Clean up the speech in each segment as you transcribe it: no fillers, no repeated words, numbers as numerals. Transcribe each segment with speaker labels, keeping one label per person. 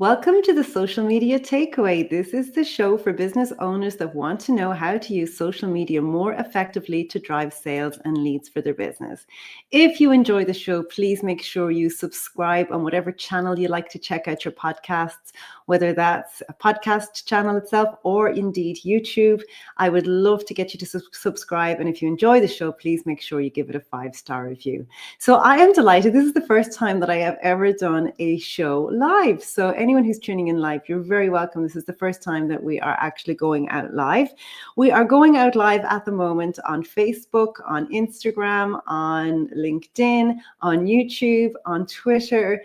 Speaker 1: Welcome to the Social Media Takeaway. This is the show for business owners that want to know how to use social media more effectively to drive sales and leads for their business. If you enjoy the show, please make sure you subscribe on whatever channel you like to check out your podcasts, whether that's a podcast channel itself or indeed YouTube. I would love to get you to subscribe. And if you enjoy the show, please make sure you give it a 5-star review. So I am delighted. This is the first time that I have ever done a show live. So anyone who's tuning in live, you're very welcome. This is the first time that we are actually going out live. We are going out live at the moment on Facebook, on Instagram, on LinkedIn, on YouTube, on Twitter,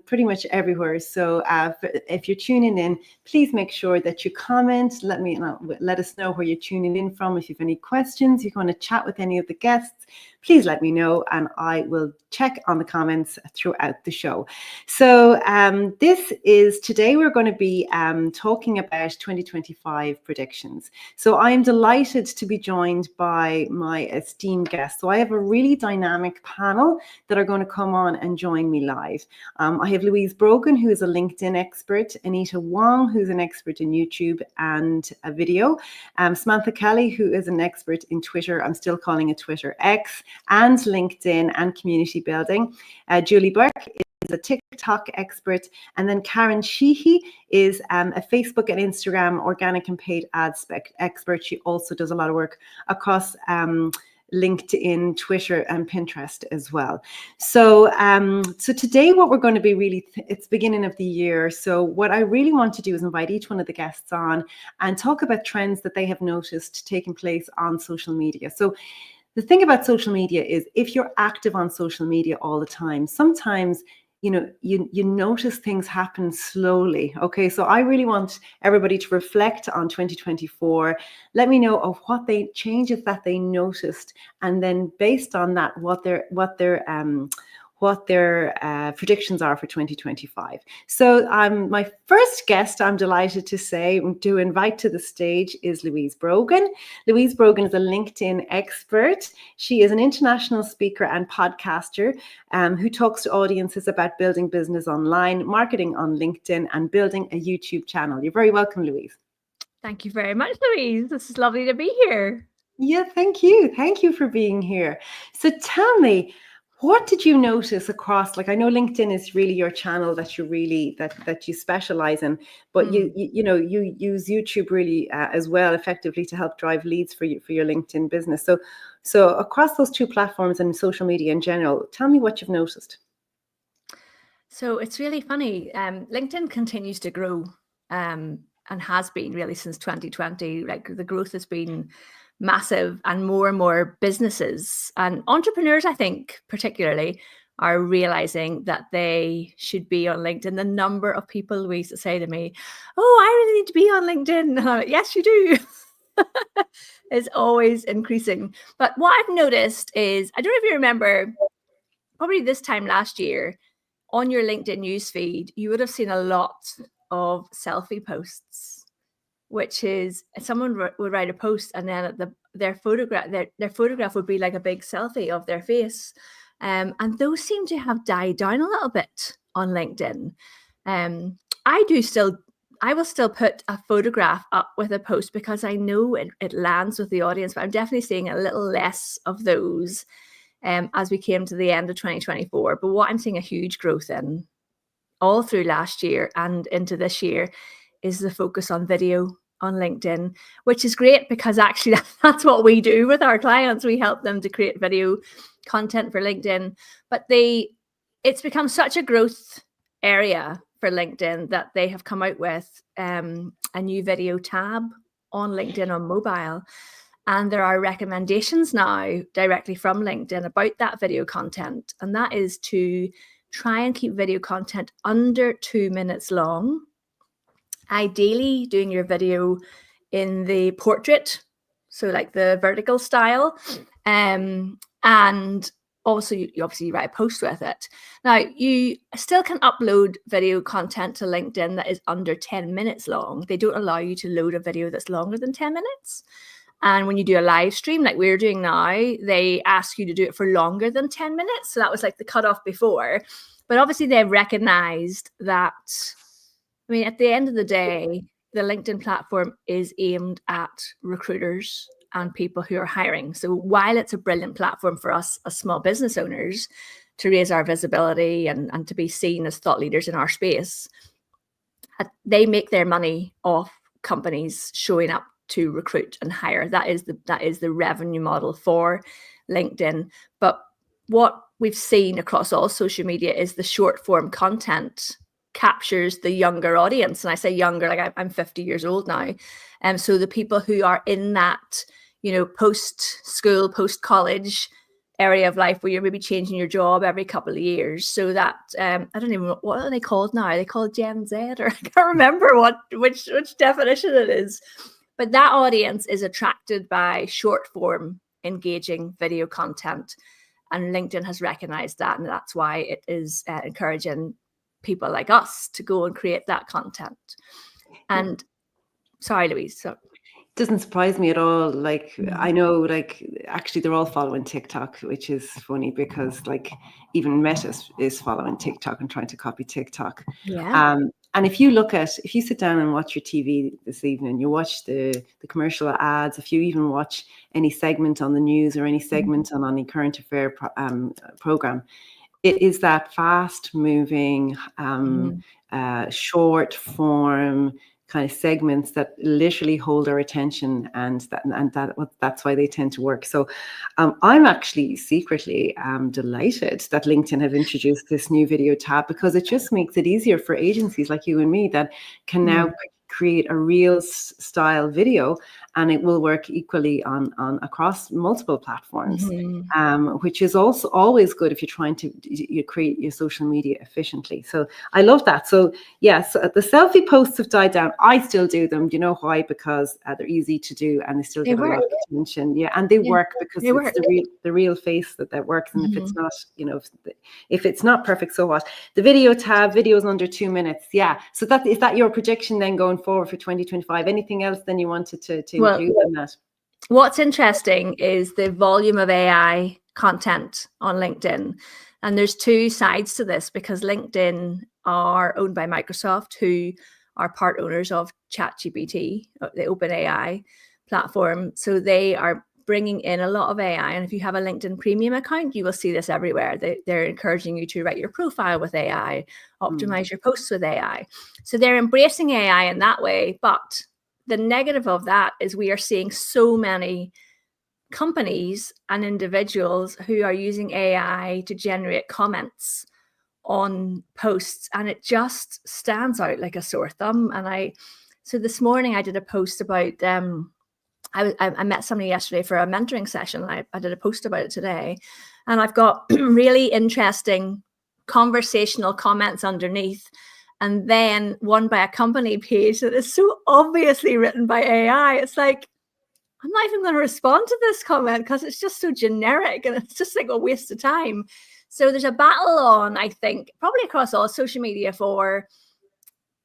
Speaker 1: pretty much everywhere. So if you're tuning in, please make sure that you comment. Let us know where you're tuning in from. If you have any questions, you want to chat with any of the guests, please let me know and I will check on the comments throughout the show. So today we're going to be talking about 2025 predictions. So I am delighted to be joined by my esteemed guests. So I have a really dynamic panel that are going to come on and join me live. I have Louise Brogan, who is a LinkedIn expert, Anita Wong, who's an expert in YouTube and video, Samantha Kelly, who is an expert in Twitter. I'm still calling it Twitter X, and LinkedIn and community building. Julie Burke is a TikTok expert, and then Karen Sheehy is a Facebook and Instagram organic and paid ads expert. She also does a lot of work across LinkedIn, Twitter, and Pinterest as well. So today what we're going to be it's beginning of the year. So what I really want to do is invite each one of the guests on and talk about trends that they have noticed taking place on social media. So the thing about social media is if you're active on social media all the time, sometimes you notice things happen slowly. Okay, so I really want everybody to reflect on 2024. Let me know of what changes that they noticed, and then based on that, what their predictions are for 2025. So my first guest, I'm delighted to invite to the stage is Louise Brogan. Louise Brogan is a LinkedIn expert. She is an international speaker and podcaster who talks to audiences about building business online, marketing on LinkedIn, and building a YouTube channel. You're very welcome, Louise.
Speaker 2: Thank you very much, Louise. This is lovely to be here.
Speaker 1: Yeah, thank you. Thank you for being here. So tell me, what did you notice across, I know LinkedIn is really your channel that you specialize in, but you use YouTube really as well effectively to help drive leads for your LinkedIn business. So across those two platforms and social media in general, tell me what you've noticed.
Speaker 2: So it's really funny. LinkedIn continues to grow and has been really since 2020. The growth has been massive, and more businesses and entrepreneurs, I think particularly, are realizing that they should be on LinkedIn. The number of people, Louise, that say to me, "Oh, I really need to be on LinkedIn." And I'm like, yes, you do. It's always increasing. But what I've noticed is, I don't know if you remember, probably this time last year, on your LinkedIn newsfeed, you would have seen a lot of selfie posts, which is someone would write a post and then their photograph would be like a big selfie of their face. And those seem to have died down a little bit on LinkedIn. I will still put a photograph up with a post because I know it lands with the audience, but I'm definitely seeing a little less of those as we came to the end of 2024. But what I'm seeing a huge growth in all through last year and into this year is the focus on video on LinkedIn, which is great because actually that's what we do with our clients. We help them to create video content for LinkedIn, but it's become such a growth area for LinkedIn that they have come out with a new video tab on LinkedIn on mobile. And there are recommendations now directly from LinkedIn about that video content. And that is to try and keep video content under 2 minutes long. Ideally, doing your video in the portrait, so like the vertical style, and also you obviously write a post with it. Now, you still can upload video content to LinkedIn that is under 10 minutes long. They don't allow you to load a video that's longer than 10 minutes. And when you do a live stream like we're doing now, they ask you to do it for longer than 10 minutes. So that was like the cutoff before. But obviously they've recognized that I mean, at the end of the day, the LinkedIn platform is aimed at recruiters and people who are hiring. So while it's a brilliant platform for us as small business owners to raise our visibility and to be seen as thought leaders in our space, they make their money off companies showing up to recruit and hire. That is the revenue model for LinkedIn. But what we've seen across all social media is the short form content captures the younger audience. And I say younger, like I'm 50 years old now. And so the people who are in that, post-school, post-college area of life where you're maybe changing your job every couple of years. So that, I don't even know, what are they called now? Are they called Gen Z, or I can't remember which definition it is. But that audience is attracted by short form, engaging video content. And LinkedIn has recognized that. And that's why it is encouraging people like us to go and create that content. And sorry, Louise. So
Speaker 1: doesn't surprise me at all. Like, I know, like, actually they're all following TikTok, which is funny because like even Meta is following TikTok and trying to copy TikTok.
Speaker 2: Yeah.
Speaker 1: And if you sit down and watch your TV this evening, you watch the commercial ads, if you even watch any segment on the news or any segment on any current affair program, it is that fast moving, short form kind of segments that literally hold our attention, and that's why they tend to work. So I'm actually secretly delighted that LinkedIn have introduced this new video tab, because it just makes it easier for agencies like you and me that can now create a reels style video, and it will work equally on across multiple platforms, which is also always good if you're trying to create your social media efficiently. So I love that. So yes, the selfie posts have died down. I still do them. Do you know why? Because they're easy to do and they still get a lot of attention. Yeah, and they work because it's the real face that works. And if it's not, if it's not perfect, so what? The video tab, videos under 2 minutes. Yeah. So is that your prediction then going forward for 2025? Anything else then you wanted to include in that?
Speaker 2: What's interesting is the volume of AI content on LinkedIn. And there's two sides to this, because LinkedIn are owned by Microsoft, who are part owners of ChatGPT, the OpenAI platform. So they are bringing in a lot of AI. And if you have a LinkedIn premium account, you will see this everywhere. They're encouraging you to write your profile with AI, optimize your posts with AI. So they're embracing AI in that way. But the negative of that is we are seeing so many companies and individuals who are using AI to generate comments on posts, and it just stands out like a sore thumb. So this morning I did a post about I met somebody yesterday for a mentoring session, and I did a post about it today, and I've got really interesting conversational comments underneath, and then one by a company page that is so obviously written by AI. It's like, I'm not even going to respond to this comment because it's just so generic and it's just like a waste of time. So there's a battle on, I think, probably across all social media for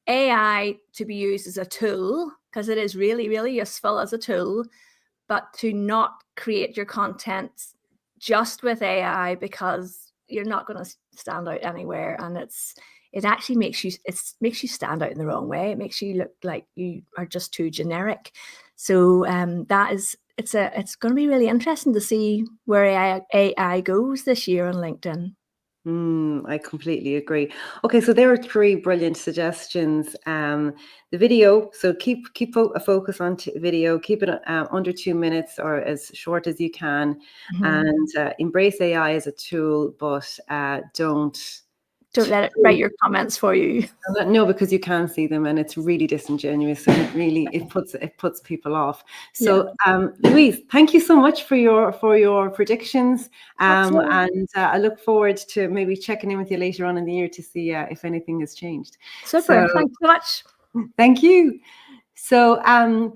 Speaker 2: AI to be used as a tool, because it is really, really useful as a tool, but to not create your content just with AI, because you're not going to stand out anywhere. And it actually makes you stand out in the wrong way. It makes you look like you are just too generic. So it's going to be really interesting to see where AI goes this year on LinkedIn.
Speaker 1: I completely agree. Okay, so there are 3 brilliant suggestions. The video, so keep a focus on video, keep it under 2 minutes or as short as you can, and embrace AI as a tool, but don't
Speaker 2: let it write your comments for you.
Speaker 1: No, because you can see them, and it's really disingenuous, and it puts people off. So, Louise, thank you so much for your predictions, and I look forward to maybe checking in with you later on in the year to see if anything has changed.
Speaker 2: Super, thanks so much.
Speaker 1: Thank you. So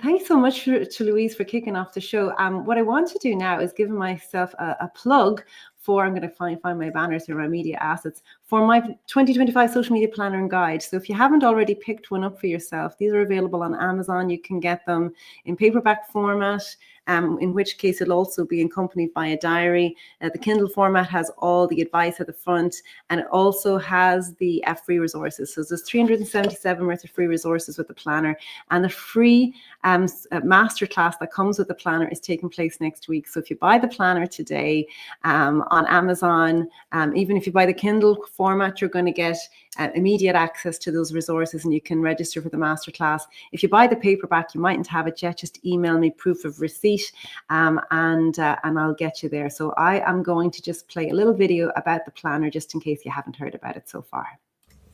Speaker 1: thanks so much to Louise for kicking off the show. What I want to do now is give myself a plug for, I'm going to find my banners or my media assets for my 2025 social media planner and guide. So if you haven't already picked one up for yourself, these are available on Amazon. You can get them in paperback format, in which case it'll also be accompanied by a diary. The Kindle format has all the advice at the front, and it also has the free resources. So there's 377 worth of free resources with the planner, and the free masterclass that comes with the planner is taking place next week. So if you buy the planner today on Amazon, even if you buy the Kindle format, you're going to get immediate access to those resources, and you can register for the masterclass. If you buy the paperback, you mightn't have it yet, just email me proof of receipt, and I'll get you there. So I am going to just play a little video about the planner just in case you haven't heard about it so far.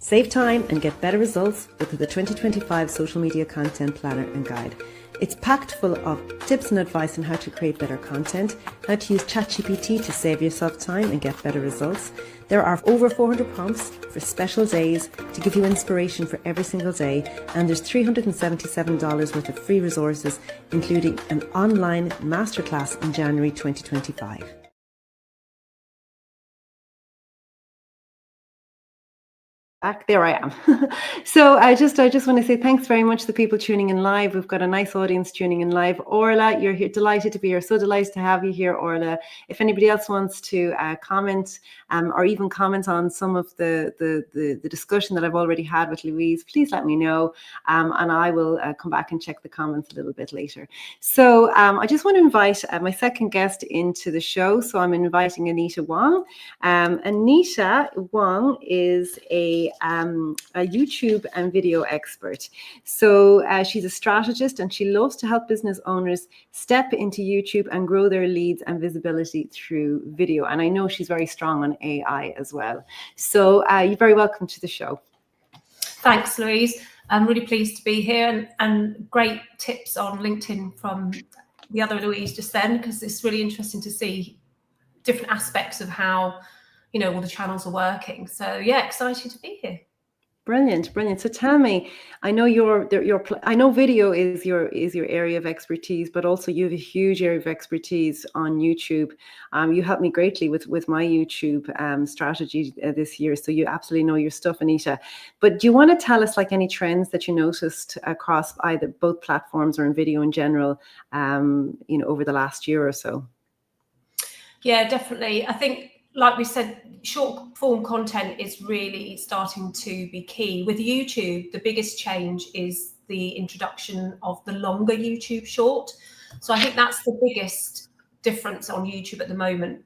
Speaker 1: Save time and get better results with the 2025 Social Media Content Planner and Guide. It's packed full of tips and advice on how to create better content, how to use ChatGPT to save yourself time and get better results. There are over 400 prompts for special days to give you inspiration for every single day, and there's $377 worth of free resources, including an online masterclass in January 2025. Back there I am. So I just want to say thanks very much to the people tuning in live. We've got a nice audience tuning in live. Orla, you're here, delighted to be here. So delighted to have you here, Orla. If anybody else wants to comment or even comment on some of the discussion that I've already had with Louise, please let me know, and I will come back and check the comments a little bit later. So I just want to invite my second guest into the show. So I'm inviting Anita Wong. Anita Wong is a YouTube and video expert. So she's a strategist, and she loves to help business owners step into YouTube and grow their leads and visibility through video. And I know she's very strong on AI as well. So you're very welcome to the show.
Speaker 3: Thanks, Louise. I'm really pleased to be here, and great tips on LinkedIn from the other Louise just then, because it's really interesting to see different aspects of how all the channels are working. So yeah, excited to be here.
Speaker 1: Brilliant. So tell me, I know I know video is your area of expertise, but also you have a huge area of expertise on YouTube. You helped me greatly with my YouTube strategy this year, so you absolutely know your stuff, Anita. But do you want to tell us like any trends that you noticed across either both platforms or in video in general, over the last year or so?
Speaker 3: Yeah, definitely. I think, like we said, short form content is really starting to be key. With YouTube, the biggest change is the introduction of the longer YouTube short. So I think that's the biggest difference on YouTube at the moment.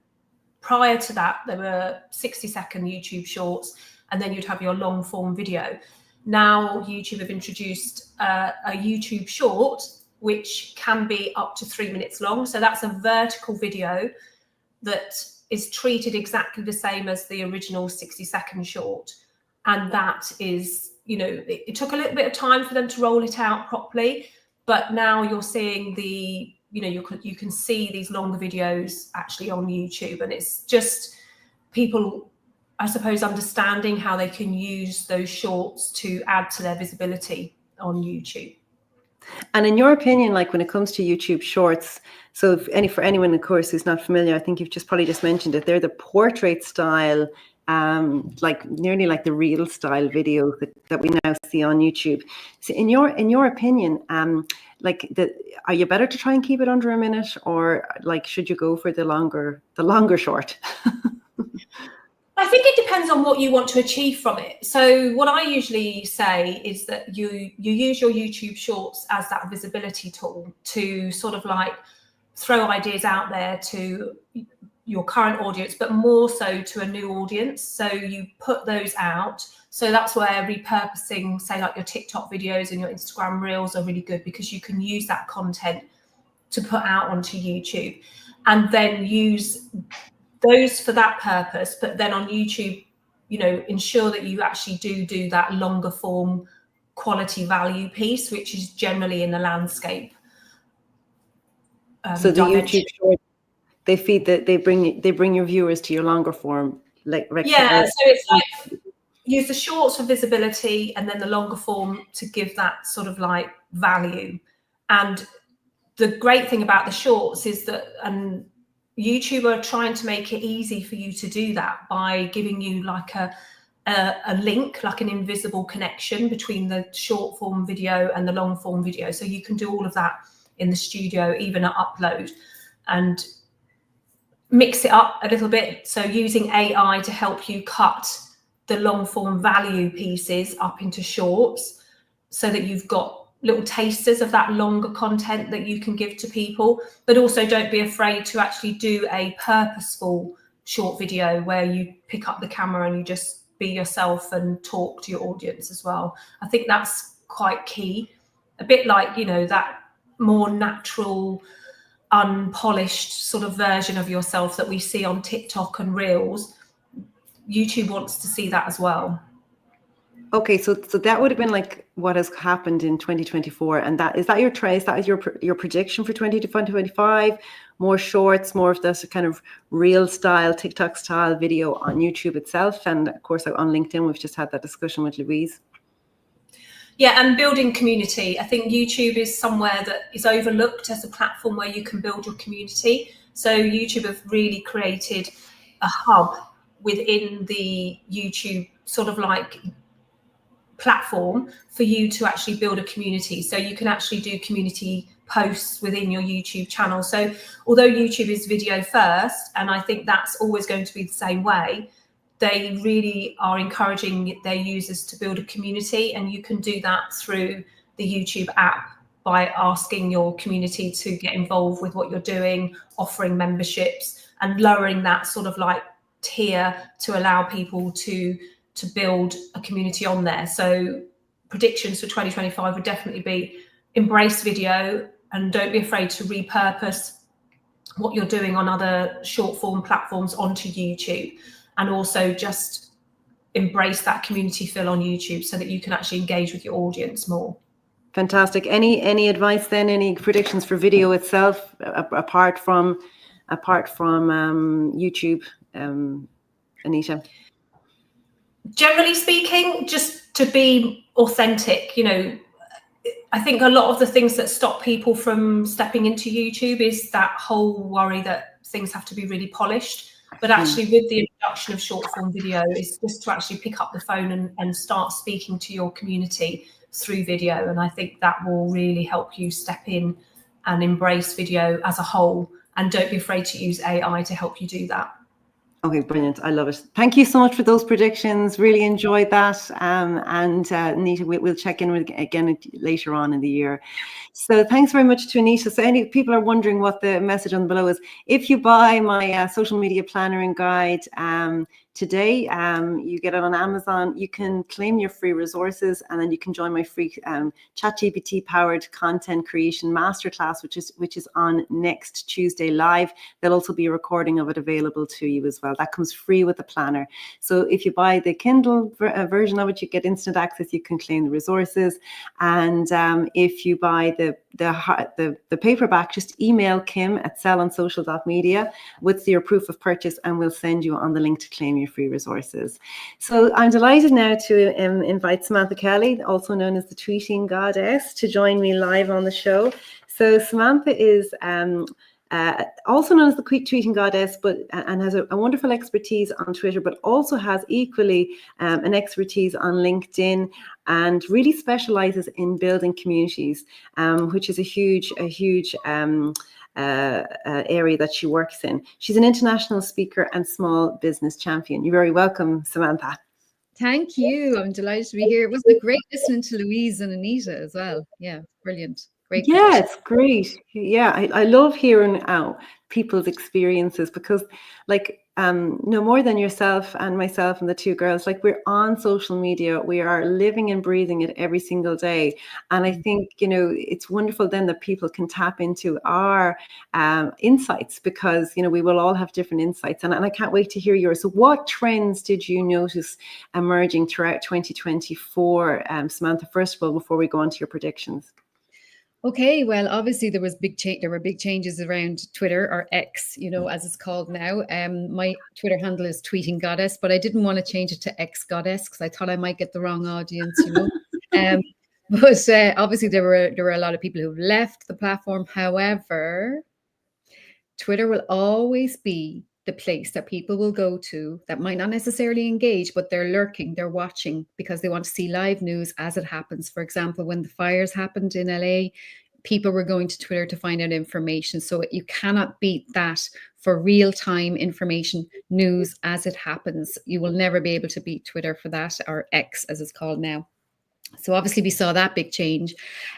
Speaker 3: Prior to that, there were 60-second YouTube shorts, and then you'd have your long form video. Now YouTube have introduced a YouTube short, which can be up to 3 minutes long. So that's a vertical video that is treated exactly the same as the original 60-second short. And that is, it took a little bit of time for them to roll it out properly, but now you're seeing you can see these longer videos actually on YouTube, and it's just people, I suppose, understanding how they can use those shorts to add to their visibility on YouTube.
Speaker 1: And in your opinion, like when it comes to YouTube shorts, so for anyone, of course, who's not familiar, I think you've probably just mentioned it, they're the portrait style, like nearly like the reel style videos that we now see on YouTube. So in your opinion, are you better to try and keep it under a minute, or like should you go for the longer short?
Speaker 3: I think it depends on what you want to achieve from it. So what I usually say is that you use your YouTube shorts as that visibility tool to sort of like throw ideas out there to your current audience, but more so to a new audience. So you put those out. So that's where repurposing, say like your TikTok videos and your Instagram reels are really good, because you can use that content to put out onto YouTube and then use those for that purpose. But then on YouTube, ensure that you actually do that longer form quality value piece, which is generally in the landscape.
Speaker 1: So the YouTube short, they bring your viewers to your longer form, so
Speaker 3: it's like use the shorts for visibility and then the longer form to give that sort of like value. And the great thing about the shorts is that YouTube are trying to make it easy for you to do that by giving you like a link, like an invisible connection between the short form video and the long form video. So you can do all of that in the studio, even at upload, and mix it up a little bit. So using AI to help you cut the long form value pieces up into shorts so that you've got little tasters of that longer content that you can give to people. But also don't be afraid to actually do a purposeful short video where you pick up the camera and you just be yourself and talk to your audience as well. I think that's quite key. A bit like, you know, that more natural, unpolished sort of version of yourself that we see on TikTok and Reels. YouTube wants to see that as well.
Speaker 1: Okay, so that would have been like what has happened in 2024, and that is your trace. That is your prediction for 2025. More shorts, more of this kind of reel style, TikTok style video on YouTube itself, and of course on LinkedIn. We've just had that discussion with Louise.
Speaker 3: Yeah, and building community. I think YouTube is somewhere that is overlooked as a platform where you can build your community. So YouTube have really created a hub within the YouTube sort of like platform for you to actually build a community. So you can actually do community posts within your YouTube channel. So although YouTube is video first, and I think that's always going to be the same way, they really are encouraging their users to build a community, and you can do that through the YouTube app by asking your community to get involved with what you're doing, offering memberships and lowering that sort of like tier to allow people to build a community on there. So predictions for 2025 would definitely be embrace video and don't be afraid to repurpose what you're doing on other short form platforms onto YouTube, and also just embrace that community feel on YouTube so that you can actually engage with your audience more.
Speaker 1: Fantastic. Any advice then? Any predictions for video itself apart from YouTube, Anita?
Speaker 3: Generally speaking, just to be authentic. You know, I think a lot of the things that stop people from stepping into YouTube is that whole worry that things have to be really polished. But actually with the introduction of short form video, is just to actually pick up the phone and start speaking to your community through video. And I think that will really help you step in and embrace video as a whole, and don't be afraid to use AI to help you do that.
Speaker 1: Okay, brilliant. I love it. Thank you so much for those predictions. Really enjoyed that. And Anita, we'll check in with again later on in the year. So thanks very much to Anita. So any people are wondering what the message on below is. If you buy my social media planner and guide today, you get it on Amazon, you can claim your free resources, and then you can join my free ChatGPT powered content creation masterclass, which is on next Tuesday live. There'll also be a recording of it available to you as well. That comes free with the planner. So if you buy the Kindle version of it, you get instant access. You can claim the resources, and if you buy the paperback, just email Kim at sellonsocial.media with your proof of purchase, and we'll send you on the link to claim your free resources. So I'm delighted now to invite Samantha Kelly, also known as the Tweeting Goddess, to join me live on the show. So Samantha is also known as the Tweeting Goddess, and has a wonderful expertise on Twitter, but also has equally an expertise on LinkedIn, and really specializes in building communities, which is a huge area that she works in. She's an international speaker and small business champion. You're very welcome, Samantha.
Speaker 4: Thank you. I'm delighted to be here. It was a great listening to Louise and Anita as well. Yeah, brilliant. Great.
Speaker 1: Yeah, it's great. Yeah, I love hearing people's experiences, because no more than yourself and myself and the two girls, like, we're on social media, we are living and breathing it every single day. And I think, it's wonderful then that people can tap into our insights, because, we will all have different insights. And I can't wait to hear yours. So what trends did you notice emerging throughout 2024, Samantha, first of all, before we go on to your predictions?
Speaker 4: Okay, well, obviously there were big changes around Twitter, or X, as it's called now. My Twitter handle is Tweeting Goddess, but I didn't want to change it to X Goddess because I thought I might get the wrong audience, But obviously there were a lot of people who left the platform. However, Twitter will always be the place that people will go to that might not necessarily engage, but they're lurking, they're watching, because they want to see live news as it happens. For example, when the fires happened in LA, people were going to Twitter to find out information. So you cannot beat that for real-time information, news as it happens. You will never be able to beat Twitter for that, or X as it's called now. So obviously we saw that big change.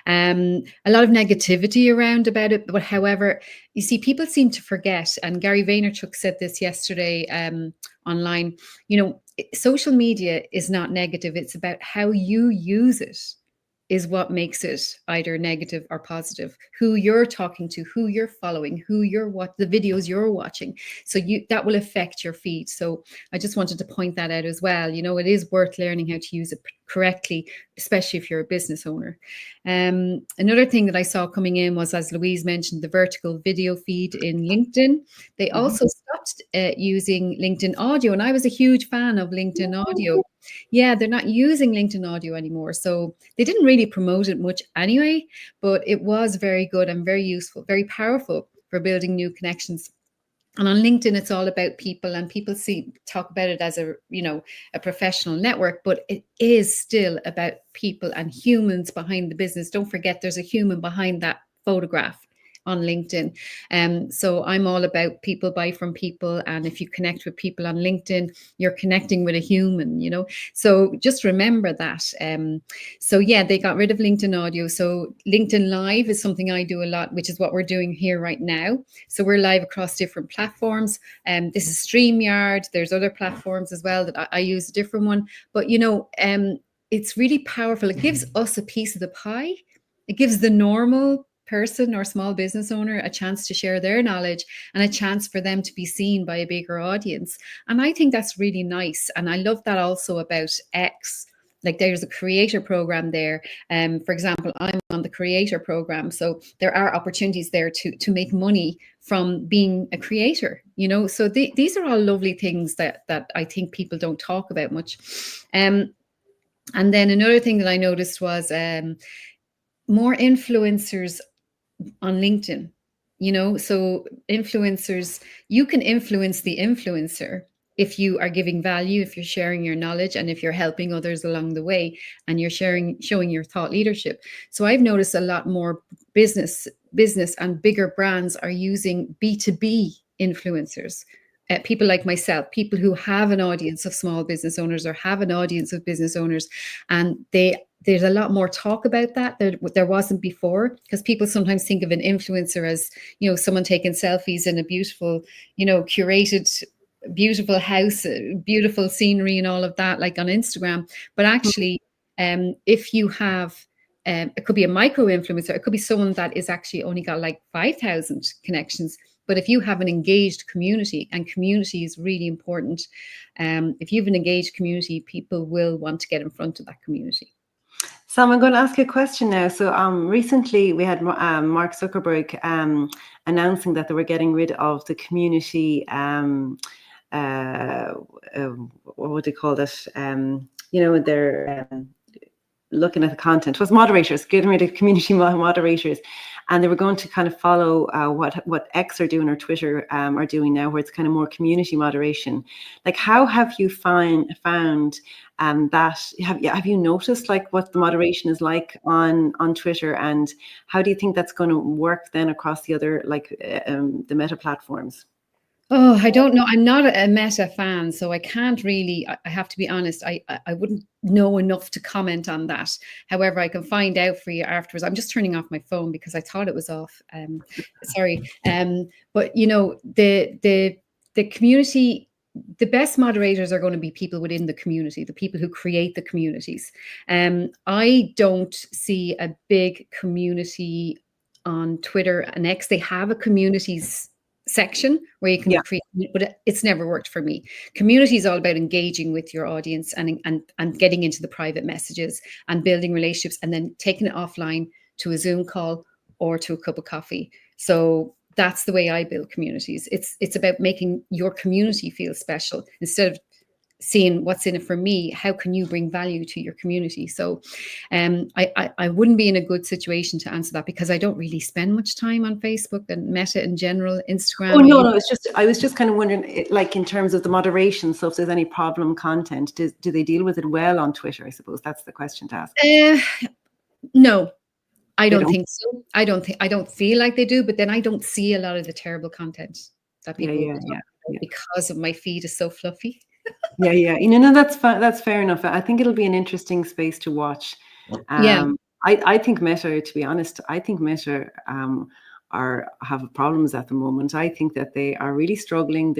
Speaker 4: A lot of negativity around about it. But however, you see, people seem to forget, and Gary Vaynerchuk said this yesterday online, social media is not negative. It's about how you use it is what makes it either negative or positive. Who you're talking to, who you're following, the videos you're watching. So that will affect your feed. So I just wanted to point that out as well. It is worth learning how to use it correctly, especially if you're a business owner. Another thing that I saw coming in was, as Louise mentioned, the vertical video feed in LinkedIn. They also stopped using LinkedIn audio, and I was a huge fan of LinkedIn audio. Yeah, they're not using LinkedIn audio anymore. So they didn't really promote it much anyway, but it was very good and very useful, very powerful for building new connections. And on LinkedIn, it's all about people, and people talk about it as a professional network, but it is still about people and humans behind the business. Don't forget, there's a human behind that photograph on LinkedIn. So I'm all about people buy from people. And if you connect with people on LinkedIn, you're connecting with a human, So just remember that. So yeah, they got rid of LinkedIn audio. So LinkedIn Live is something I do a lot, which is what we're doing here right now. So we're live across different platforms. This is StreamYard. There's other platforms as well that I use a different one. But, it's really powerful. It gives us a piece of the pie. It gives the normal person or small business owner a chance to share their knowledge and a chance for them to be seen by a bigger audience. And I think that's really nice. And I love that also about X. Like, there's a creator program there. For example, I'm on the creator program. So there are opportunities there to make money from being a creator, So these are all lovely things that I think people don't talk about much. And then another thing that I noticed was more influencers on LinkedIn, so influencers, you can influence the influencer if you are giving value, if you're sharing your knowledge, and if you're helping others along the way, and you're showing your thought leadership. So I've noticed a lot more business and bigger brands are using B2B influencers. People like myself, people who have an audience of small business owners or have an audience of business owners, and there's a lot more talk about that. There wasn't before, because people sometimes think of an influencer as, someone taking selfies in a beautiful, curated, beautiful house, beautiful scenery and all of that, like on Instagram. But actually, if you have, it could be a micro influencer, it could be someone that is actually only got like 5,000 connections. But if you have an engaged community, and community is really important, if you have an engaged community, people will want to get in front of that community.
Speaker 1: Sam, I'm going to ask you a question now. So recently we had Mark Zuckerberg announcing that they were getting rid of the community, what would they call it? They're looking at the content. It was moderators, getting rid of community moderators. And they were going to kind of follow what X are doing, or Twitter are doing now, where it's kind of more community moderation. Like, how have you found that? Have you noticed like what the moderation is like on Twitter, and how do you think that's going to work then across the other, like the Meta platforms?
Speaker 4: Oh, I don't know. I'm not a Meta fan, so I can't really, I have to be honest, I wouldn't know enough to comment on that. However, I can find out for you afterwards. I'm just turning off my phone because I thought it was off. Sorry. But the community, the best moderators are going to be people within the community, the people who create the communities. I don't see a big community on Twitter and X. They have a communities section where you can create, but it's never worked for me. Community is all about engaging with your audience and getting into the private messages and building relationships, and then taking it offline to a Zoom call or to a cup of coffee. So that's the way I build communities. It's about making your community feel special instead of seeing what's in it for me. How can you bring value to your community? So I wouldn't be in a good situation to answer that, because I don't really spend much time on Facebook and Meta in general, Instagram.
Speaker 1: Oh, no, I was just kind of wondering, like, in terms of the moderation. So if there's any problem content, do they deal with it well on Twitter? I suppose that's the question to ask.
Speaker 4: No, I don't think so. I don't feel like they do, but then I don't see a lot of the terrible content that people
Speaker 1: Yeah.
Speaker 4: because of my feed is so fluffy.
Speaker 1: Yeah. No, that's fair enough. I think it'll be an interesting space to watch.
Speaker 4: Yeah.
Speaker 1: I think Meta, to be honest, I think Meta have problems at the moment. I think that they are really struggling.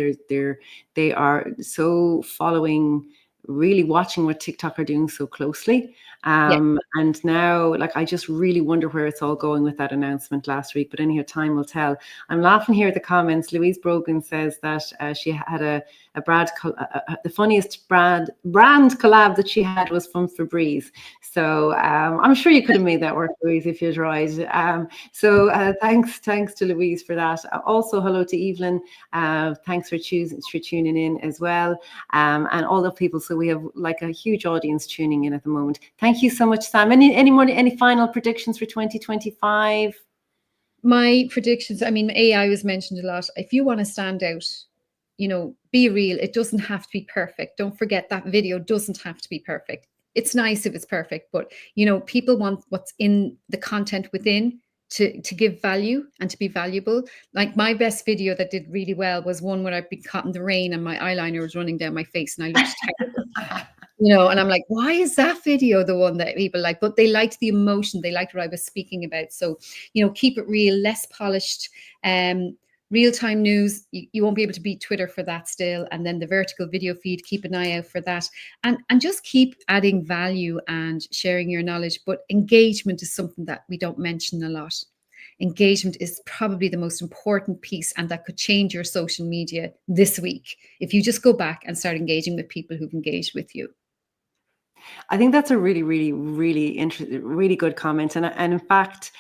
Speaker 1: They are so following, really watching what TikTok are doing so closely. And now, like, I just really wonder where it's all going with that announcement last week. But anyhow, time will tell. I'm laughing here at the comments. Louise Brogan says that she had the funniest brand collab that she had was from Febreze. So I'm sure you could have made that work, Louise, if you tried. So thanks to Louise for that. Also, hello to Evelyn. Thanks for tuning in as well, and all the people. So we have like a huge audience tuning in at the moment. Thank you so much, Sam. Any final predictions for 2025?
Speaker 4: My predictions, I mean, AI was mentioned a lot. If you want to stand out, be real. It doesn't have to be perfect. Don't forget that video doesn't have to be perfect. It's nice if it's perfect, but people want what's in the content within to give value and to be valuable. Like my best video that did really well was one where I'd been caught in the rain and my eyeliner was running down my face and I looked terrible. And I'm like, why is that video the one that people like? But they liked the emotion. They liked what I was speaking about. So, keep it real, less polished, real-time news. You won't be able to beat Twitter for that still. And then the vertical video feed, keep an eye out for that. And just keep adding value and sharing your knowledge. But engagement is something that we don't mention a lot. Engagement is probably the most important piece, and that could change your social media this week if you just go back and start engaging with people who've engaged with you.
Speaker 1: I think that's a really, really, really interesting, really good comment. And in fact,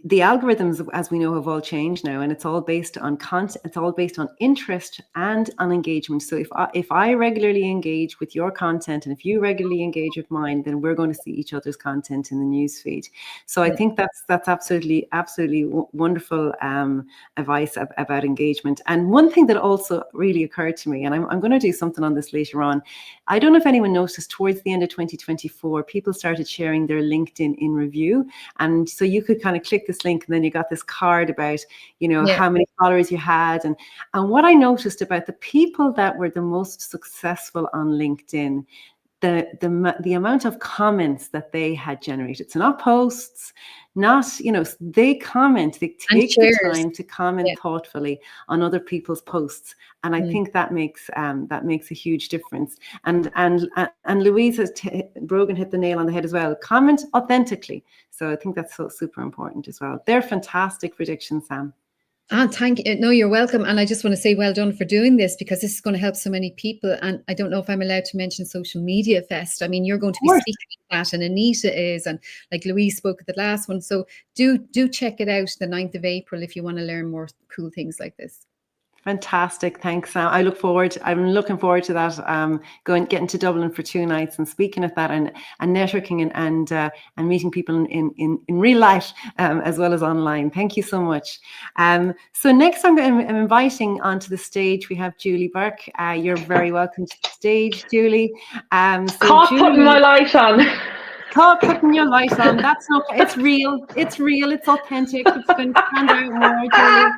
Speaker 1: the algorithms, as we know, have all changed now, and it's all based on content. It's all based on interest and on engagement. So if I regularly engage with your content, and if you regularly engage with mine, then we're going to see each other's content in the newsfeed. So I think that's absolutely wonderful advice about engagement. And one thing that also really occurred to me, and I'm going to do something on this later on. I don't know if anyone noticed, towards the end of 2024, people started sharing their LinkedIn in review, and so you could kind of click this link and then you got this card about, how many followers you had. And what I noticed about the people that were the most successful on LinkedIn, the amount of comments that they had generated. So not posts, not, they comment, they take the time to comment thoughtfully on other people's posts. And I think that makes a huge difference. And Louise Brogan hit the nail on the head as well. Comment authentically. So I think that's so super important as well. They're fantastic predictions, Sam.
Speaker 4: Thank you. No, you're welcome. And I just want to say well done for doing this, because this is going to help so many people. And I don't know if I'm allowed to mention Social Media Fest. I mean, you're going to be speaking at that, and Anita is, and like Louise spoke at the last one. So do check it out the 9th of April if you want to learn more cool things like this.
Speaker 1: Fantastic. Thanks, Sam. I'm looking forward to that. Getting to Dublin for 2 nights and speaking at that, and networking and meeting people in real life as well as online. Thank you so much. So next I'm inviting onto the stage, we have Julie Burke. You're very welcome to the stage, Julie.
Speaker 5: Caught putting my light on.
Speaker 1: Caught putting your light on. That's okay. It's real. It's authentic. It's going to stand out more, Julie.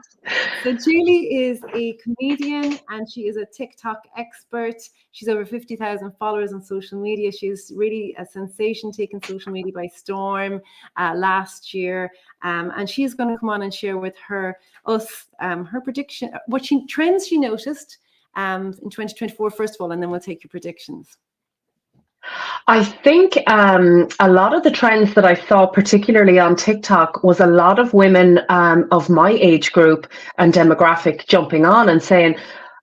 Speaker 1: So Julie is a comedian and she is a TikTok expert. She's over 50,000 followers on social media. She's really a sensation, taking social media by storm last year. And she's going to come on and share with her prediction, trends she noticed in 2024, first of all, and then we'll take your predictions.
Speaker 5: I think a lot of the trends that I saw, particularly on TikTok, was a lot of women of my age group and demographic jumping on and saying,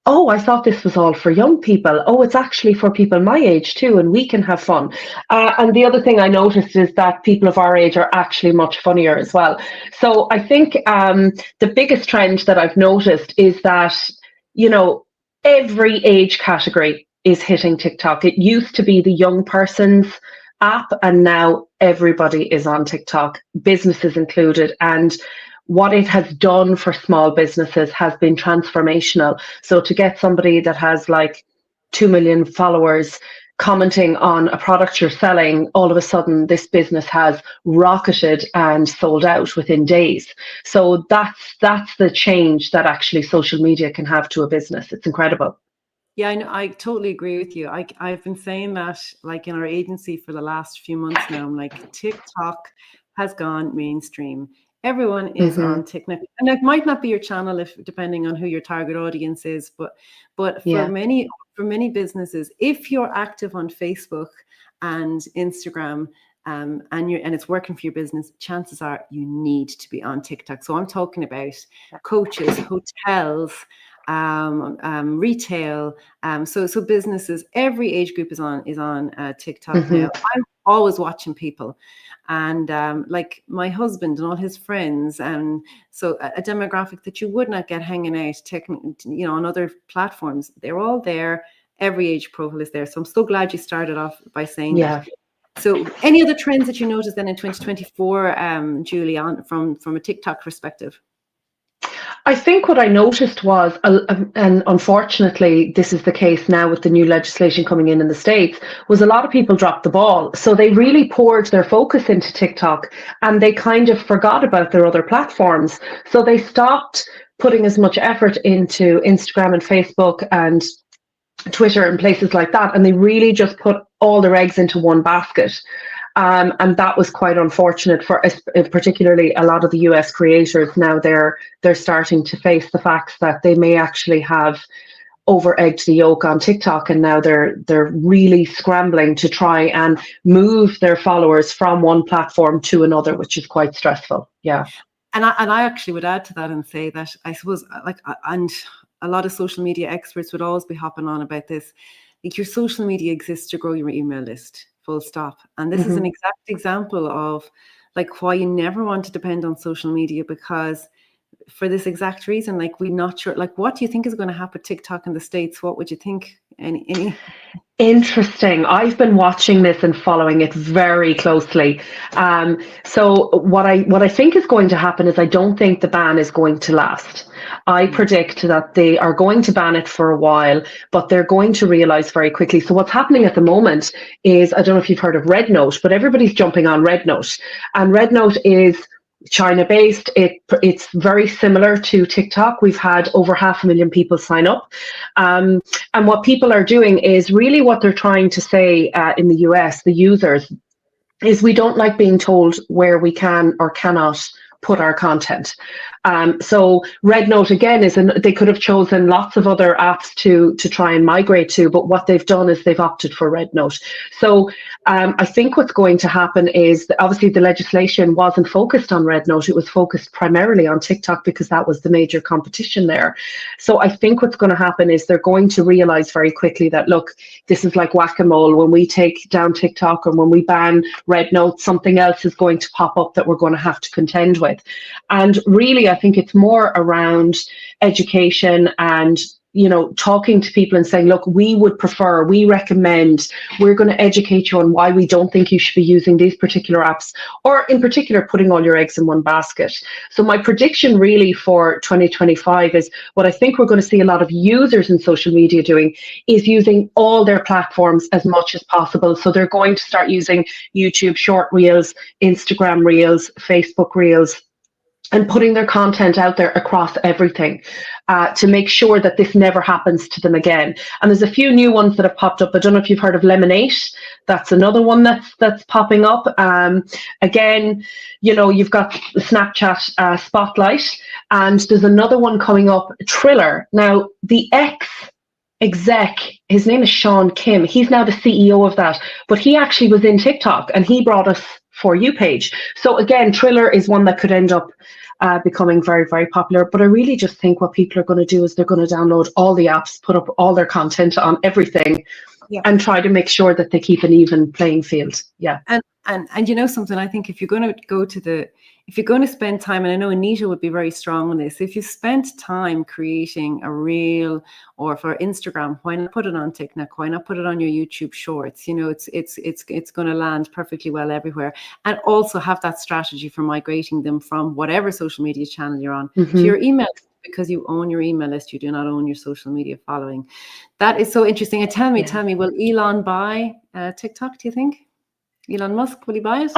Speaker 5: oh, I thought this was all for young people. Oh, it's actually for people my age too, and we can have fun. And the other thing I noticed is that people of our age are actually much funnier as well. So I think the biggest trend that I've noticed is that, every age category is hitting TikTok. It used to be the young person's app, and now everybody is on TikTok, businesses included. And what it has done for small businesses has been transformational. So to get somebody that has like 2 million followers commenting on a product you're selling, all of a sudden this business has rocketed and sold out within days. So that's the change that actually social media can have to a business. It's incredible.
Speaker 1: Yeah, I know, I totally agree with you. I've been saying that, like, in our agency for the last few months now. I'm like, TikTok has gone mainstream. Everyone is on TikTok, and it might not be your channel, if depending on who your target audience is, but for many businesses, if you're active on Facebook and Instagram, and it's working for your business, chances are you need to be on TikTok. So I'm talking about coaches, hotels, retail, so businesses, every age group is on TikTok now. I'm always watching people, and like my husband and all his friends, and so a demographic that you would not get hanging out on other platforms. They're all there. Every age profile is there. So I'm so glad you started off by saying that. So any other trends that you noticed then in 2024, Julie, from a TikTok perspective?
Speaker 5: I think what I noticed was, and unfortunately this is the case now with the new legislation coming in the States, was a lot of people dropped the ball. So they really poured their focus into TikTok and they kind of forgot about their other platforms. So they stopped putting as much effort into Instagram and Facebook and Twitter and places like that. And they really just put all their eggs into one basket. And that was quite unfortunate for particularly a lot of the US creators. Now they're starting to face the fact that they may actually have over-egged the yolk on TikTok, and now they're really scrambling to try and move their followers from one platform to another, which is quite stressful. Yeah.
Speaker 1: And I actually would add to that and say that I suppose, and a lot of social media experts would always be hopping on about this. Like, your social media exists to grow your email list. Full stop. And this is an exact example of like why you never want to depend on social media, because for this exact reason, like, we're not sure, like, what do you think is going to happen with TikTok in the States? What would you think? Any?
Speaker 5: Interesting. I've been watching this and following it very closely. So what I think is going to happen is I don't think the ban is going to last. I predict that they are going to ban it for a while, but they're going to realize very quickly. So what's happening at the moment is, I don't know if you've heard of Red Note, but everybody's jumping on Red Note. And Red Note is China-based. It's very similar to TikTok. We've had over 500,000 people sign up. And what people are doing is really what they're trying to say in the US, the users, is we don't like being told where we can or cannot put our content. So Red Note again they could have chosen lots of other apps to try and migrate to, but what they've done is they've opted for Red Note. So I think what's going to happen is that obviously the legislation wasn't focused on Red Note. It was focused primarily on TikTok because that was the major competition there. So I think what's going to happen is they're going to realize very quickly that, look, this is like whack-a-mole. When we take down TikTok or when we ban Red Note, something else is going to pop up that we're going to have to contend with. And really, I think it's more around education and, talking to people and saying, look, we recommend, we're going to educate you on why we don't think you should be using these particular apps, or in particular, putting all your eggs in one basket. So my prediction really for 2025 is what I think we're going to see a lot of users in social media doing is using all their platforms as much as possible. So they're going to start using YouTube short reels, Instagram reels, Facebook reels, and putting their content out there across everything to make sure that this never happens to them again. And there's a few new ones that have popped up. I don't know if you've heard of Lemonade. That's another one that's popping up. Again, you've got Snapchat Spotlight, and there's another one coming up, Triller. Now, the exec, his name is Sean Kim. He's now the CEO of that, but he actually was in TikTok and he brought us For You page. So again, Triller is one that could end up becoming very, very popular. But I really just think what people are going to do is they're going to download all the apps, put up all their content on everything, and try to make sure that they keep an even playing field. Yeah.
Speaker 1: And And you know something, I think if you're going to spend time, and I know Anita would be very strong on this, if you spent time creating a reel, or for Instagram, why not put it on TikTok? Why not put it on your YouTube Shorts? You know, it's going to land perfectly well everywhere. And also have that strategy for migrating them from whatever social media channel you're on to your email, because you own your email list. You do not own your social media following. That is so interesting. And tell me, will Elon buy TikTok, do you think? Elon Musk, will he buy it?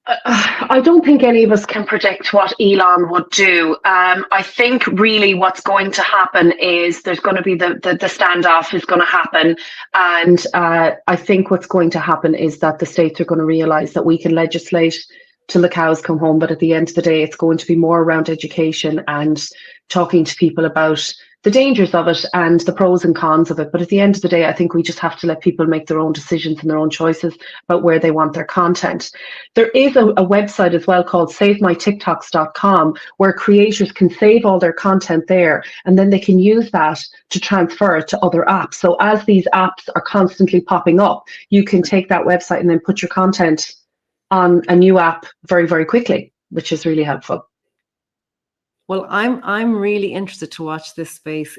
Speaker 5: I don't think any of us can predict what Elon would do. I think really what's going to happen is there's going to be the standoff is going to happen. And I think what's going to happen is that the states are going to realize that we can legislate till the cows come home. But at the end of the day, it's going to be more around education and talking to people about the dangers of it and the pros and cons of it. But at the end of the day, I think we just have to let people make their own decisions and their own choices about where they want their content. There is a website as well called savemytiktoks.com, where creators can save all their content there, and then they can use that to transfer it to other apps. So as these apps are constantly popping up, you can take that website and then put your content on a new app very, very quickly, which is really helpful.
Speaker 1: Well, I'm really interested to watch this space.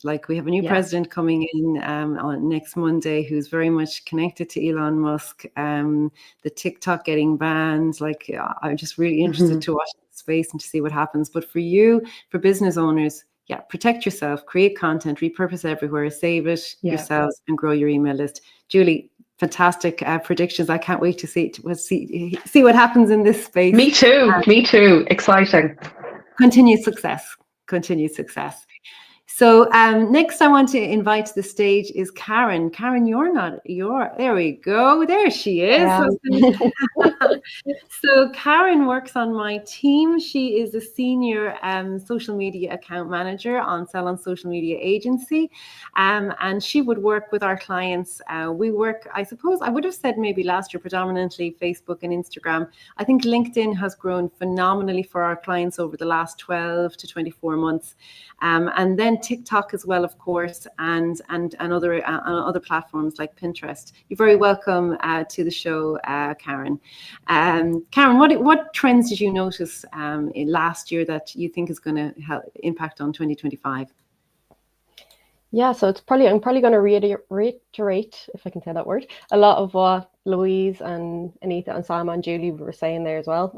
Speaker 1: Like, we have a new president coming in on next Monday, who's very much connected to Elon Musk. The TikTok getting banned. Like, I'm just really interested to watch this space and to see what happens. But for you, for business owners, protect yourself, create content, repurpose everywhere, save it yourselves, and grow your email list. Julie, fantastic predictions. I can't wait to see what happens in this space.
Speaker 5: Me too. Exciting.
Speaker 1: Continued success. So next I want to invite to the stage is Karen. Karen, there we go. There she is. So Karen works on my team. She is a senior social media account manager on Salon Social Media Agency. And she would work with our clients. We work, I suppose, I would have said maybe last year, predominantly Facebook and Instagram. I think LinkedIn has grown phenomenally for our clients over the last 12 to 24 months. And then TikTok as well, of course, and other platforms like Pinterest. You're very welcome to the show, Karen. Karen, what trends did you notice in last year that you think is going to help impact on 2025?
Speaker 6: Yeah, so I'm probably going to reiterate, if I can say that word, a lot of what Louise and Anita and Sam and Julie were saying there as well.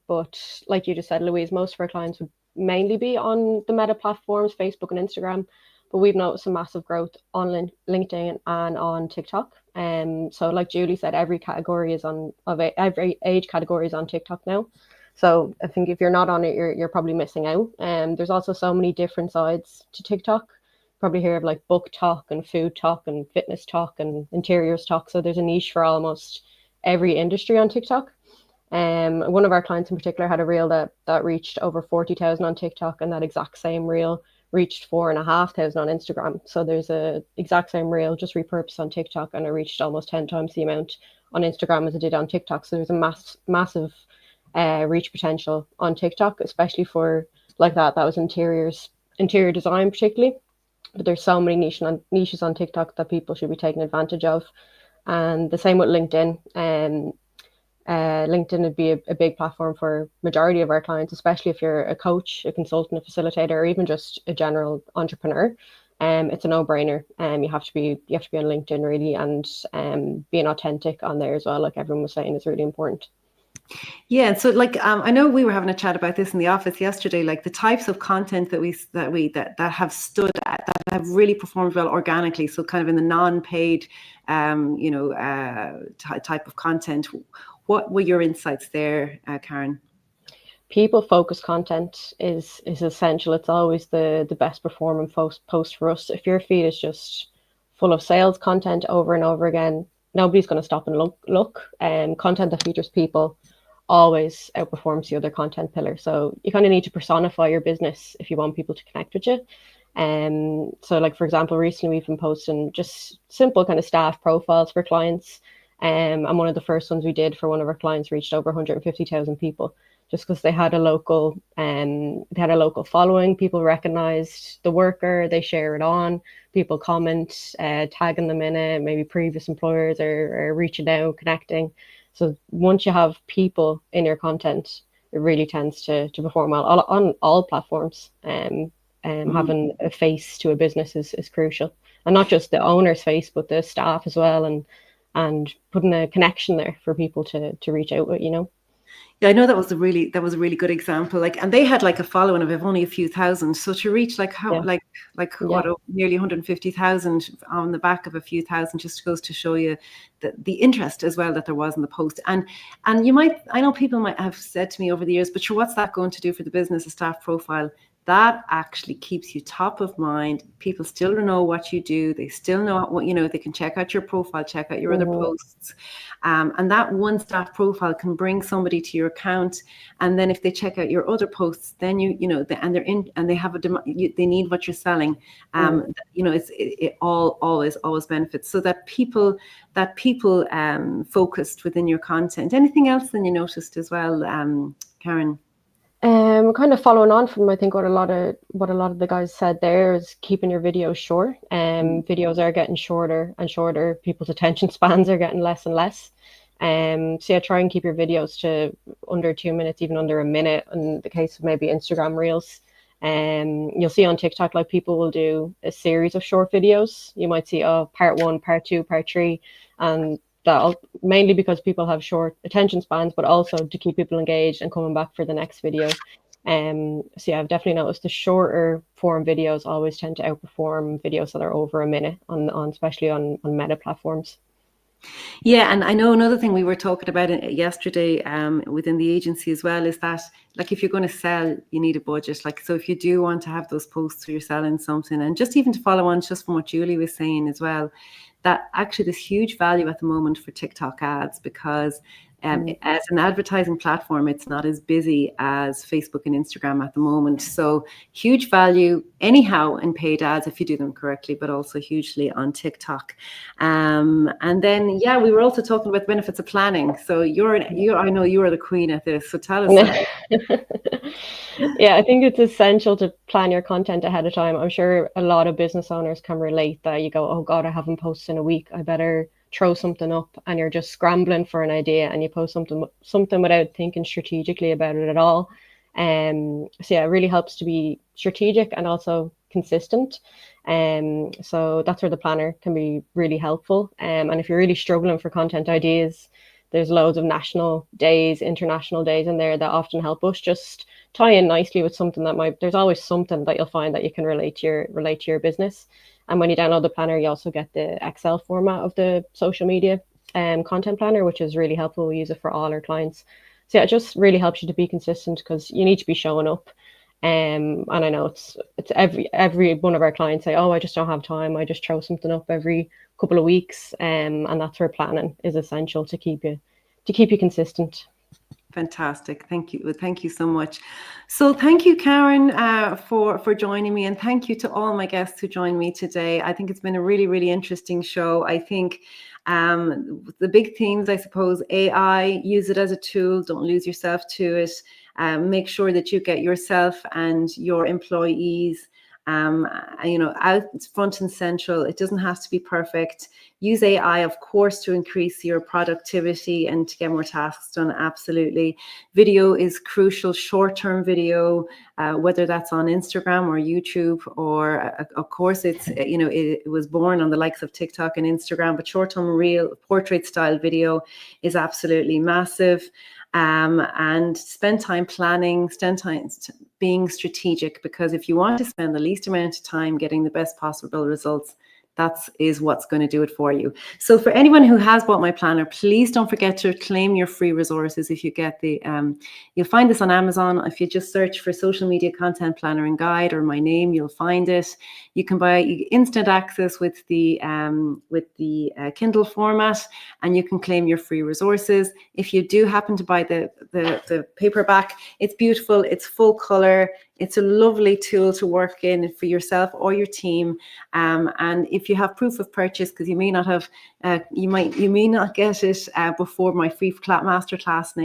Speaker 6: But like you just said, Louise, most of our clients would mainly be on the meta platforms, Facebook and Instagram, but we've noticed some massive growth on LinkedIn and on TikTok. So like Julie said, every age category is on TikTok now. So I think if you're not on it, you're probably missing out. There's also so many different sides to TikTok. Probably hear of like book talk and food talk and fitness talk and interiors talk. So there's a niche for almost every industry on TikTok. One of our clients in particular had a reel that reached over 40,000 on TikTok, and that exact same reel reached 4,500 on Instagram. So there's a exact same reel just repurposed on TikTok, and it reached almost 10 times the amount on Instagram as it did on TikTok. So there's a massive reach potential on TikTok, especially for like that was interior design particularly. But there's so many niches on TikTok that people should be taking advantage of. And the same with LinkedIn. LinkedIn would be a big platform for majority of our clients, especially if you're a coach, a consultant, a facilitator, or even just a general entrepreneur. It's a no-brainer. You have to be on LinkedIn really, and being authentic on there as well, like everyone was saying, is really important.
Speaker 1: Yeah, so like I know we were having a chat about this in the office yesterday, like the types of content that have stood at, that have really performed well organically. So kind of in the non-paid, type of content. What were your insights there, Karen?
Speaker 6: People-focused content is essential. It's always the best performing post for us. If your feed is just full of sales content over and over again, nobody's going to stop and look. Content that features people always outperforms the other content pillar. So you kind of need to personify your business if you want people to connect with you. So like, for example, recently we've been posting just simple kind of staff profiles for clients. And one of the first ones we did for one of our clients reached over 150,000 people. just because they had a local following. People recognized the worker, they share it on, people comment, tagging them in it, maybe previous employers are reaching out, connecting. So once you have people in your content, it really tends to perform well on all platforms. Having a face to a business is crucial, and not just the owner's face, but the staff as well, and putting a connection there for people to reach out with,
Speaker 1: Yeah, I know that was a really good example. Like, and they had like a following of only a few thousand. So to reach like how what, nearly 150,000 on the back of a few thousand just goes to show you the interest as well that there was in the post. And I know people might have said to me over the years, but sure, what's that going to do for the business, a staff profile? That actually keeps you top of mind. People still know what you do. They still know what, they can check out your profile, check out your other posts. And that one staff profile can bring somebody to your account. And then if they check out your other posts, then and they're in and they have they need what you're selling. It always benefits. So that people focused within your content. Anything else then you noticed as well, Karen?
Speaker 6: Kind of following on from, I think, what a lot of the guys said there is keeping your videos short. Videos are getting shorter and shorter. People's attention spans are getting less and less. So yeah, try and keep your videos to under 2 minutes, even under a minute. In the case of maybe Instagram Reels, you'll see on TikTok, like, people will do a series of short videos. You might see part 1, part 2, part 3, and that mainly because people have short attention spans, but also to keep people engaged and coming back for the next video. So yeah, I've definitely noticed the shorter form videos always tend to outperform videos that are over a minute on especially on meta platforms.
Speaker 1: Yeah, and I know another thing we were talking about yesterday within the agency as well is that, like, if you're going to sell, you need a budget. Like, so if you do want to have those posts where you're selling something, and just even to follow on just from what Julie was saying as well, that actually there's huge value at the moment for TikTok ads, because as an advertising platform, it's not as busy as Facebook and Instagram at the moment. So huge value anyhow in paid ads if you do them correctly, but also hugely on TikTok. And then, yeah, we were also talking about the benefits of planning. So I know you are the queen at this. So tell us.
Speaker 6: Yeah, I think it's essential to plan your content ahead of time. I'm sure a lot of business owners can relate that you go, oh God, I haven't posted in a week. I better throw something up, and you're just scrambling for an idea and you post something without thinking strategically about it at all. So yeah, it really helps to be strategic and also consistent. So that's where the planner can be really helpful. And if you're really struggling for content ideas, there's loads of national days, international days in there that often help us just tie in nicely with something there's always something that you'll find that you can relate to your business. And when you download the planner, you also get the Excel format of the social media content planner, which is really helpful. We use it for all our clients. So yeah, it just really helps you to be consistent, because you need to be showing up. And I know it's every one of our clients say, oh, I just don't have time. I just throw something up every couple of weeks. And that's where planning is essential to keep you consistent.
Speaker 1: Fantastic. Thank you. Thank you so much. So thank you, Karen, for joining me. And thank you to all my guests who joined me today. I think it's been a really, really interesting show. I think the big themes, I suppose, AI, use it as a tool. Don't lose yourself to it. Make sure that you get yourself and your employees out front and central. It doesn't have to be perfect. Use AI, of course, to increase your productivity and to get more tasks done. Absolutely. Video is crucial. Short-term video, whether that's on Instagram or YouTube, or of course it was born on the likes of TikTok and Instagram, but short-term real portrait style video is absolutely massive. And spend time planning, spend time being strategic, because if you want to spend the least amount of time getting the best possible results, that is what's going to do it for you. So for anyone who has bought my planner, please don't forget to claim your free resources. If you get you'll find this on Amazon. If you just search for Social Media Content Planner and Guide or my name, you'll find it. You can buy instant access with the Kindle format, and you can claim your free resources. If you do happen to buy the paperback, it's beautiful. It's full color. It's a lovely tool to work in for yourself or your team. And if you have proof of purchase, because you may not have, you may not get it before my free masterclass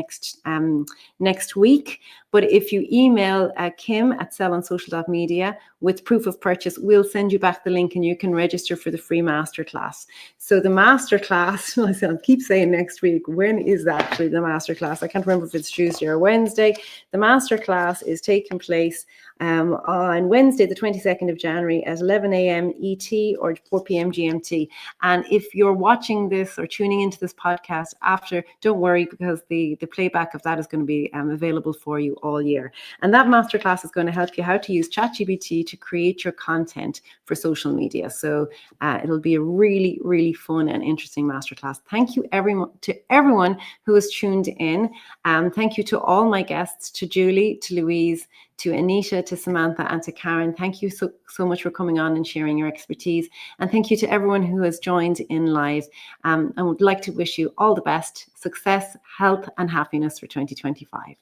Speaker 1: next week. But if you email Kim at sellonsocial.media with proof of purchase, we'll send you back the link and you can register for the free masterclass. So the masterclass, I keep saying next week, when is actually the masterclass? I can't remember if it's Tuesday or Wednesday. The masterclass is taking place on Wednesday, the 22nd of January at 11 a.m. ET or 4 p.m. GMT. And if you're watching this or tuning into this podcast after, don't worry, because the playback of that is going to be available for you all year. And that masterclass is going to help you how to use ChatGPT to create your content for social media. So it'll be a really, really fun and interesting masterclass. Thank you to everyone who has tuned in. Thank you to all my guests, to Julie, to Louise, to Anita, to Samantha, and to Karen. Thank you so much for coming on and sharing your expertise. And thank you to everyone who has joined in live. I would like to wish you all the best, success, health, and happiness for 2025.